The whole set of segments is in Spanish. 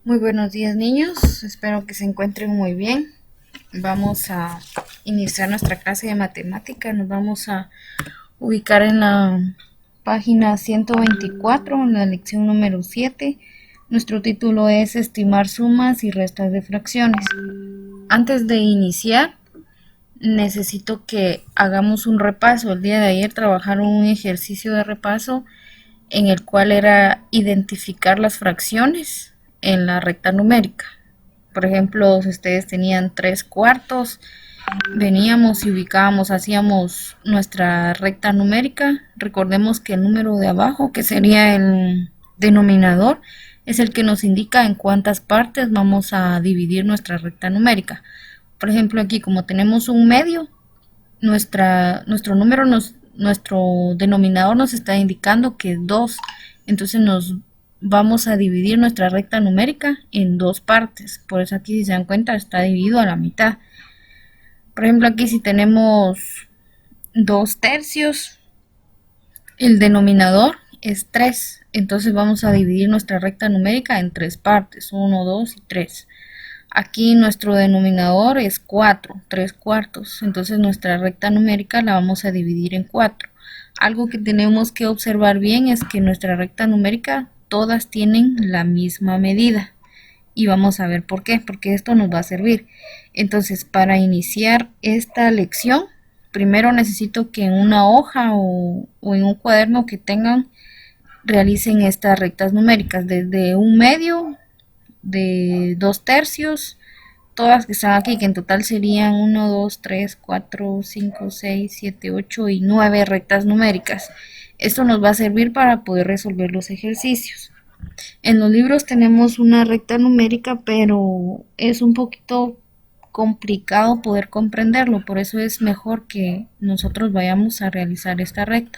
Muy buenos días, niños, espero que se encuentren muy bien. Vamos a iniciar nuestra clase de matemática. Nos vamos a ubicar en la página 124, en la lección número 7. Nuestro título es estimar sumas y restas de fracciones. Antes de iniciar, necesito que hagamos un repaso. El día de ayer trabajaron un ejercicio de repaso en el cual era identificar las fracciones en la recta numérica. Por ejemplo, si ustedes tenían 3/4, veníamos y ubicábamos, hacíamos nuestra recta numérica. Recordemos que el número de abajo, que sería el denominador, es el que nos indica en cuántas partes vamos a dividir nuestra recta numérica. Por ejemplo, aquí como tenemos un medio, nuestro denominador nos está indicando que es 2. Entonces nos vamos a dividir nuestra recta numérica en dos partes. Por eso aquí, si se dan cuenta, está dividido a la mitad. Por ejemplo, aquí si tenemos 2/3, el denominador es 3. Entonces vamos a dividir nuestra recta numérica en tres partes, 1, 2 y 3. Aquí nuestro denominador es 4, 3/4. Entonces nuestra recta numérica la vamos a dividir en 4. Algo que tenemos que observar bien es que nuestra recta numérica todas tienen la misma medida. Y vamos a ver por qué, porque esto nos va a servir. Entonces, para iniciar esta lección, primero necesito que en una hoja o en un cuaderno que tengan, realicen estas rectas numéricas, desde un medio, de 2/3, todas que están aquí, que en total serían 1, 2, 3, 4, 5, 6, 7, 8 y 9 rectas numéricas. Esto nos va a servir para poder resolver los ejercicios. En los libros tenemos una recta numérica, pero es un poquito complicado poder comprenderlo, por eso es mejor que nosotros vayamos a realizar esta recta.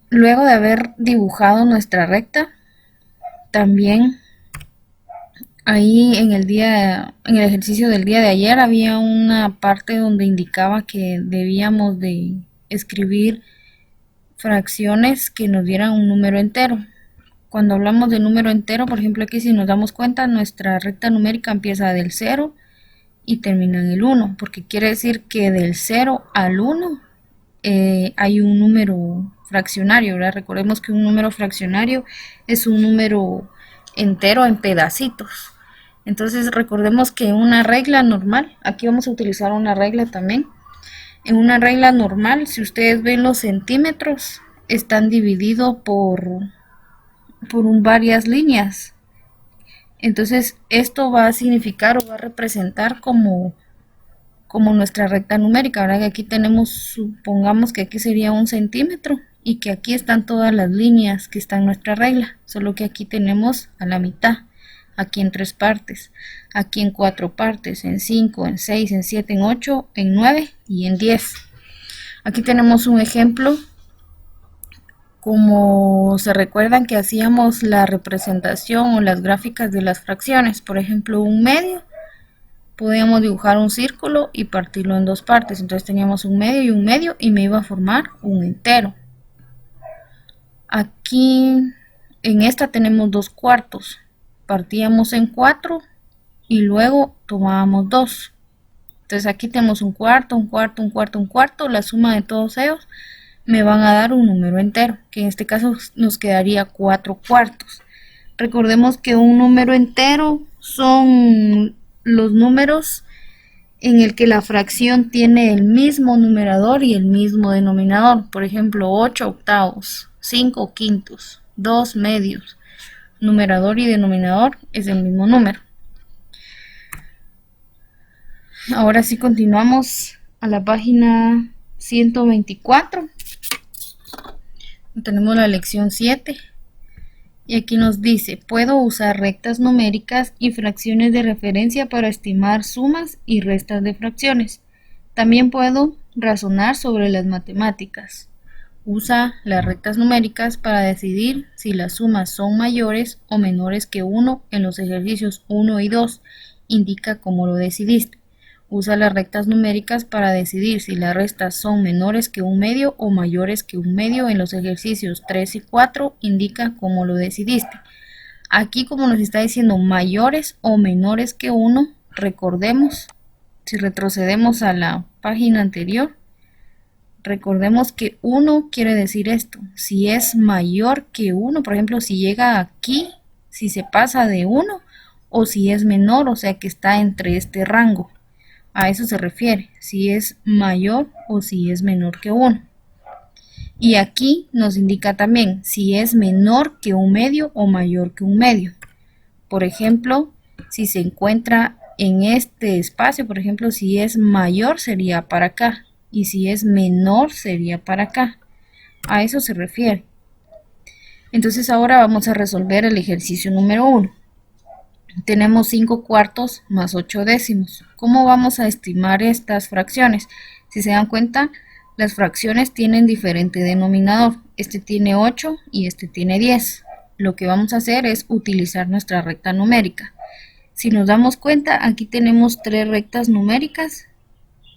Luego de haber dibujado nuestra recta, también ahí en el ejercicio del día de ayer había una parte donde indicaba que debíamos de escribir fracciones que nos dieran un número entero. Cuando hablamos de número entero, por ejemplo, aquí si nos damos cuenta, nuestra recta numérica empieza del 0 y termina en el 1, porque quiere decir que del 0 al 1 hay un número fraccionario, ¿verdad? Recordemos que un número fraccionario es un número entero en pedacitos. Entonces recordemos que una regla normal, aquí vamos a utilizar una regla también. En una regla normal, si ustedes ven los centímetros, están divididos por varias líneas. Entonces esto va a significar o va a representar como nuestra recta numérica. Ahora que aquí tenemos, supongamos que aquí sería 1 centímetro y que aquí están todas las líneas que están en nuestra regla, solo que aquí tenemos a la mitad, aquí en 3 partes, aquí en 4 partes, en 5, en 6, en 7, en 8, en 9 y en 10. Aquí tenemos un ejemplo. Como se recuerdan que hacíamos la representación o las gráficas de las fracciones, por ejemplo, un medio, podíamos dibujar un círculo y partirlo en dos partes. Entonces teníamos un medio y me iba a formar un entero. Aquí en esta tenemos 2/4. Partíamos en 4 y luego tomábamos 2. Entonces aquí tenemos un cuarto, un cuarto, un cuarto, un cuarto. La suma de todos ellos me van a dar un número entero, que en este caso nos quedaría 4/4. Recordemos que un número entero son los números en el que la fracción tiene el mismo numerador y el mismo denominador. Por ejemplo, 8/8, 5/5, 2/2. Numerador y denominador es el mismo número. Ahora sí continuamos a la página 124. Tenemos la lección 7. Y aquí nos dice, puedo usar rectas numéricas y fracciones de referencia para estimar sumas y restas de fracciones. También puedo razonar sobre las matemáticas. Usa las rectas numéricas para decidir si las sumas son mayores o menores que 1 en los ejercicios 1 y 2. Indica cómo lo decidiste. Usa las rectas numéricas para decidir si las restas son menores que un medio o mayores que un medio en los ejercicios 3 y 4. Indica cómo lo decidiste. Aquí, como nos está diciendo mayores o menores que 1, recordemos, si retrocedemos a la página anterior, recordemos que 1 quiere decir esto. Si es mayor que 1, por ejemplo, si llega aquí, si se pasa de 1, o si es menor, o sea que está entre este rango. A eso se refiere, si es mayor o si es menor que 1. Y aquí nos indica también si es menor que un medio o mayor que un medio. Por ejemplo, si se encuentra en este espacio, por ejemplo, si es mayor sería para acá y si es menor sería para acá. A eso se refiere. Entonces ahora vamos a resolver el ejercicio número 1. Tenemos 5 cuartos más 8 décimos. ¿Cómo vamos a estimar estas fracciones? Si se dan cuenta, las fracciones tienen diferente denominador. Este tiene 8 y este tiene 10. Lo que vamos a hacer es utilizar nuestra recta numérica. Si nos damos cuenta, aquí tenemos 3 rectas numéricas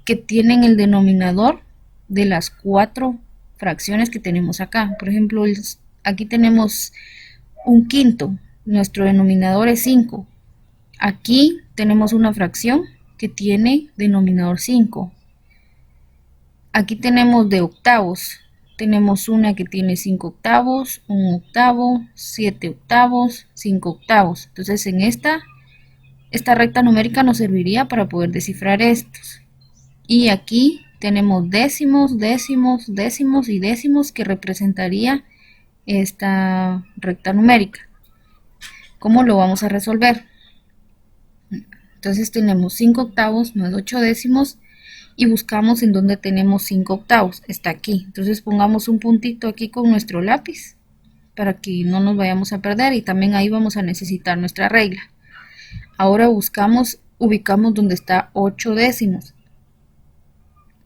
que tienen el denominador de las 4 fracciones que tenemos acá. Por ejemplo, aquí tenemos un quinto. Nuestro denominador es 5. Aquí tenemos una fracción que tiene denominador 5. Aquí tenemos de octavos. Tenemos una que tiene 5 octavos, 1 octavo, 7 octavos, 5 octavos. Entonces en esta recta numérica nos serviría para poder descifrar estos. Y aquí tenemos décimos, décimos, décimos y décimos que representaría esta recta numérica. ¿Cómo lo vamos a resolver? Entonces tenemos 5 octavos más 8 décimos y buscamos en donde tenemos 5 octavos. Está aquí. Entonces pongamos un puntito aquí con nuestro lápiz para que no nos vayamos a perder y también ahí vamos a necesitar nuestra regla. Ahora ubicamos donde está 8 décimos.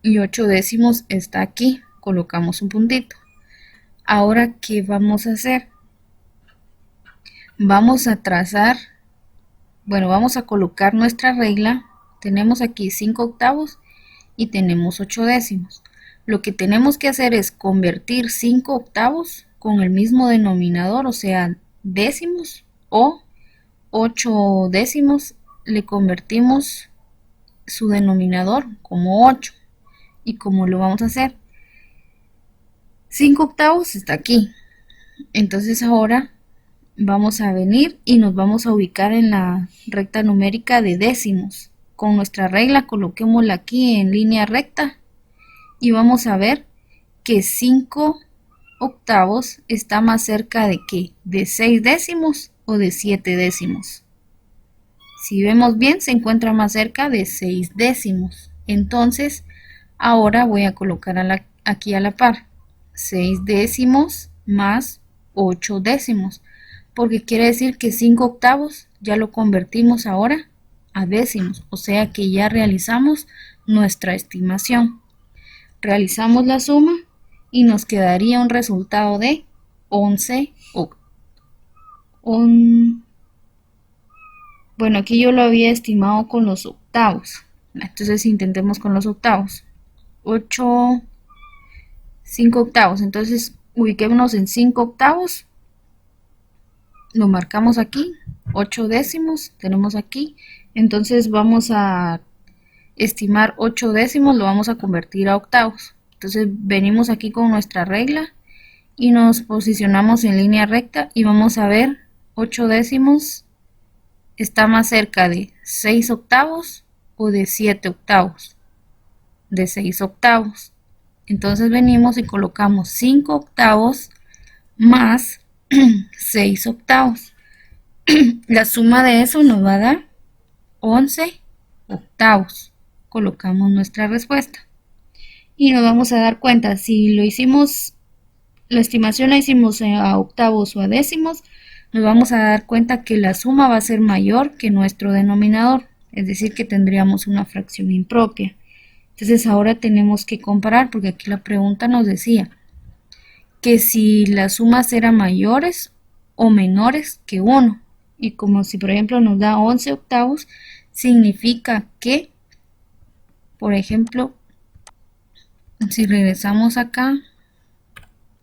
Y 8 décimos está aquí. Colocamos un puntito. Ahora, ¿qué vamos a hacer? Vamos a trazar, vamos a colocar nuestra regla. Tenemos aquí 5 octavos y tenemos 8 décimos. Lo que tenemos que hacer es convertir 5 octavos con el mismo denominador, o sea, décimos, o 8 décimos, le convertimos su denominador como 8. ¿Y cómo lo vamos a hacer? 5 octavos está aquí. Entonces ahora vamos a venir y nos vamos a ubicar en la recta numérica de décimos. Con nuestra regla coloquémosla aquí en línea recta y vamos a ver que 5 octavos está más cerca de ¿qué? ¿De 6 décimos o de 7 décimos? Si vemos bien, se encuentra más cerca de 6 décimos. Entonces, ahora voy a colocar aquí a la par 6 décimos más 8 décimos, porque quiere decir que 5 octavos ya lo convertimos ahora a décimos, o sea que ya realizamos nuestra estimación. Realizamos la suma y nos quedaría un resultado de 11 octavos. Bueno, aquí yo lo había estimado con los octavos. Entonces intentemos con los octavos. 5 octavos. Entonces ubiquémonos en 5 octavos. Lo marcamos aquí. 8 décimos tenemos aquí. Entonces vamos a estimar 8 décimos, lo vamos a convertir a octavos. Entonces venimos aquí con nuestra regla y nos posicionamos en línea recta y vamos a ver 8 décimos está más cerca de 6 octavos o de 7 octavos. De 6 octavos. Entonces venimos y colocamos 5 octavos más 6 octavos. La suma de eso nos va a dar 11 octavos. Colocamos nuestra respuesta. Y nos vamos a dar cuenta, si lo hicimos, la estimación la hicimos a octavos o a décimos, nos vamos a dar cuenta que la suma va a ser mayor que nuestro denominador, es decir que tendríamos una fracción impropia. Entonces ahora tenemos que comparar, porque aquí la pregunta nos decía que si las sumas eran mayores o menores que 1. Y como si por ejemplo nos da 11 octavos, significa que, por ejemplo, si regresamos acá,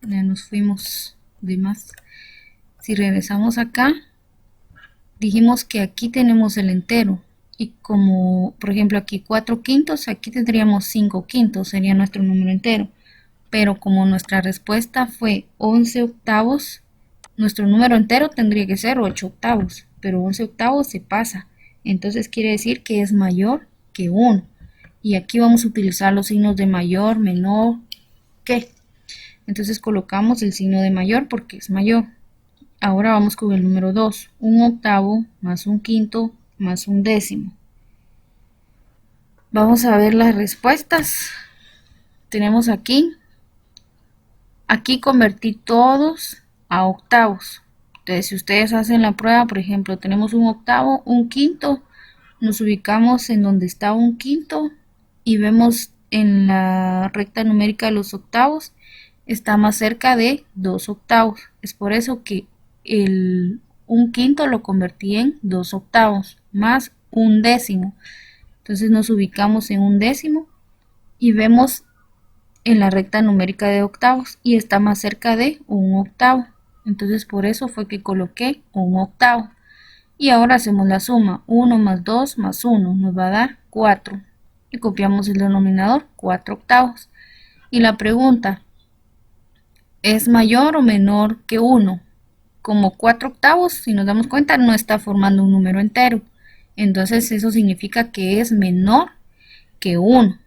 ya nos fuimos de más. Si regresamos acá, dijimos que aquí tenemos el entero. Y como, por ejemplo, aquí 4 quintos, aquí tendríamos 5 quintos, sería nuestro número entero. Pero como nuestra respuesta fue 11 octavos, nuestro número entero tendría que ser 8 octavos, pero 11 octavos se pasa. Entonces quiere decir que es mayor que 1. Y aquí vamos a utilizar los signos de mayor, menor, que. Entonces colocamos el signo de mayor porque es mayor. Ahora vamos con el número 2. Un octavo más un quinto más un décimo. Vamos a ver las respuestas. Tenemos aquí convertí todos a octavos. Entonces, si ustedes hacen la prueba, por ejemplo, tenemos un octavo, un quinto, nos ubicamos en donde está un quinto y vemos en la recta numérica de los octavos, está más cerca de 2 octavos. Es por eso que un quinto lo convertí en 2 octavos, más un décimo. Entonces nos ubicamos en un décimo y vemos en la recta numérica de octavos y está más cerca de un octavo. Entonces por eso fue que coloqué un octavo. Y ahora hacemos la suma. 1 más 2 más 1 nos va a dar 4. Y copiamos el denominador, 4 octavos. Y la pregunta, ¿es mayor o menor que 1? Como 4 octavos, si nos damos cuenta, no está formando un número entero. Entonces eso significa que es menor que 1.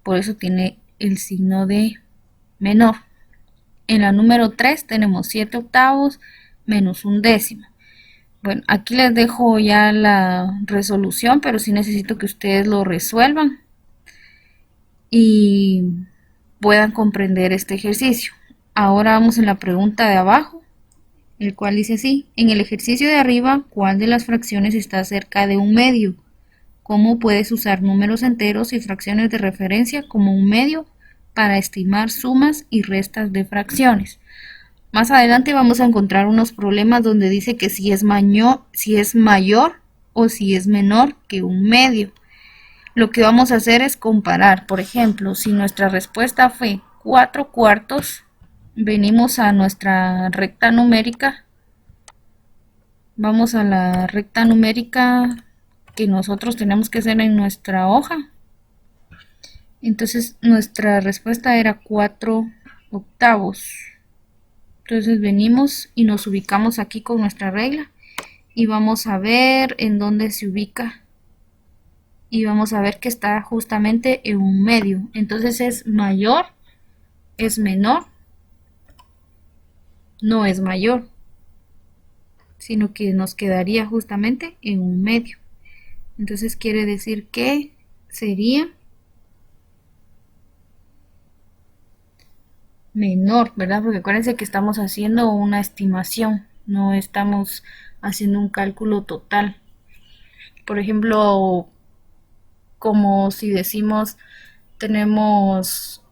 Por eso tiene el signo de menor. En la número 3 tenemos 7 octavos menos un décimo. Bueno, aquí les dejo ya la resolución, pero sí necesito que ustedes lo resuelvan y puedan comprender este ejercicio. Ahora vamos en la pregunta de abajo, el cual dice así: en el ejercicio de arriba, ¿cuál de las fracciones está cerca de un medio? ¿Cómo puedes usar números enteros y fracciones de referencia como un medio para estimar sumas y restas de fracciones? Más adelante vamos a encontrar unos problemas donde dice que si es mayor o si es menor que un medio. Lo que vamos a hacer es comparar. Por ejemplo, si nuestra respuesta fue 4 cuartos, venimos a nuestra recta numérica. Vamos a la recta numérica que nosotros tenemos que hacer en nuestra hoja. Entonces nuestra respuesta era 4 octavos. Entonces venimos y nos ubicamos aquí con nuestra regla y vamos a ver en dónde se ubica y vamos a ver que está justamente en un medio. Entonces es mayor, es menor, no es mayor, sino que nos quedaría justamente en un medio. Entonces quiere decir que sería menor, ¿verdad? Porque acuérdense que estamos haciendo una estimación, no estamos haciendo un cálculo total. Por ejemplo, como si decimos tenemos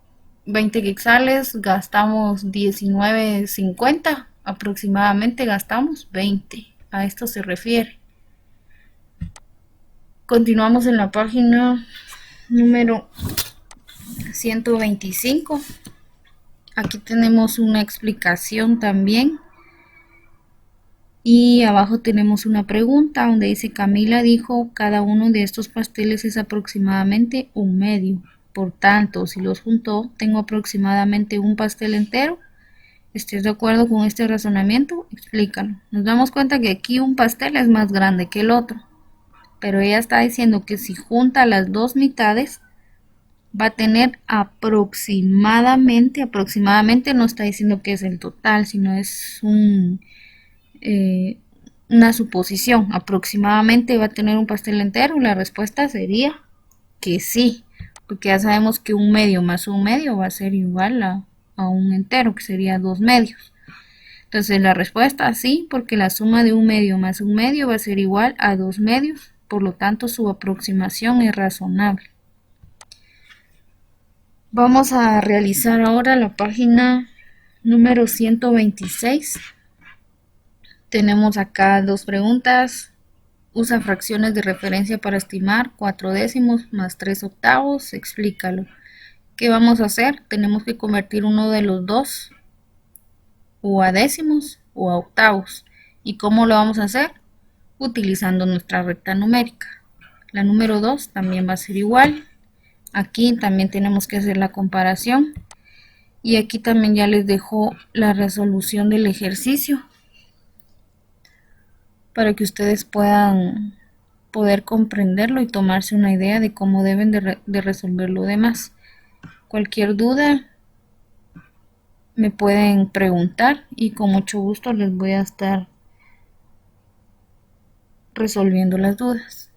20 quetzales, gastamos 19.50, aproximadamente gastamos 20. A esto se refiere. Continuamos en la página número 125. Aquí tenemos una explicación también. Y abajo tenemos una pregunta donde dice: Camila dijo, cada uno de estos pasteles es aproximadamente un medio. Por tanto, si los juntó, tengo aproximadamente un pastel entero. ¿Estás de acuerdo con este razonamiento? Explícalo. Nos damos cuenta que aquí un pastel es más grande que el otro. Pero ella está diciendo que si junta las dos mitades, va a tener aproximadamente no está diciendo que es el total, sino es una suposición. Aproximadamente va a tener un pastel entero. La respuesta sería que sí, porque ya sabemos que un medio más un medio va a ser igual a un entero, que sería 2 medios. Entonces la respuesta sí, porque la suma de un medio más un medio va a ser igual a 2 medios, por lo tanto su aproximación es razonable. Vamos a realizar ahora la página número 126. Tenemos acá dos preguntas. Usa fracciones de referencia para estimar 4 décimos más 3 octavos. Explícalo. ¿Qué vamos a hacer? Tenemos que convertir uno de los dos o a décimos o a octavos. ¿Y cómo lo vamos a hacer? utilizando nuestra recta numérica. La número 2 también va a ser igual. Aquí también tenemos que hacer la comparación. Y aquí también ya les dejo la resolución del ejercicio para que ustedes puedan poder comprenderlo y tomarse una idea de cómo deben de resolver lo demás. Cualquier duda me pueden preguntar y con mucho gusto les voy a estar resolviendo las dudas.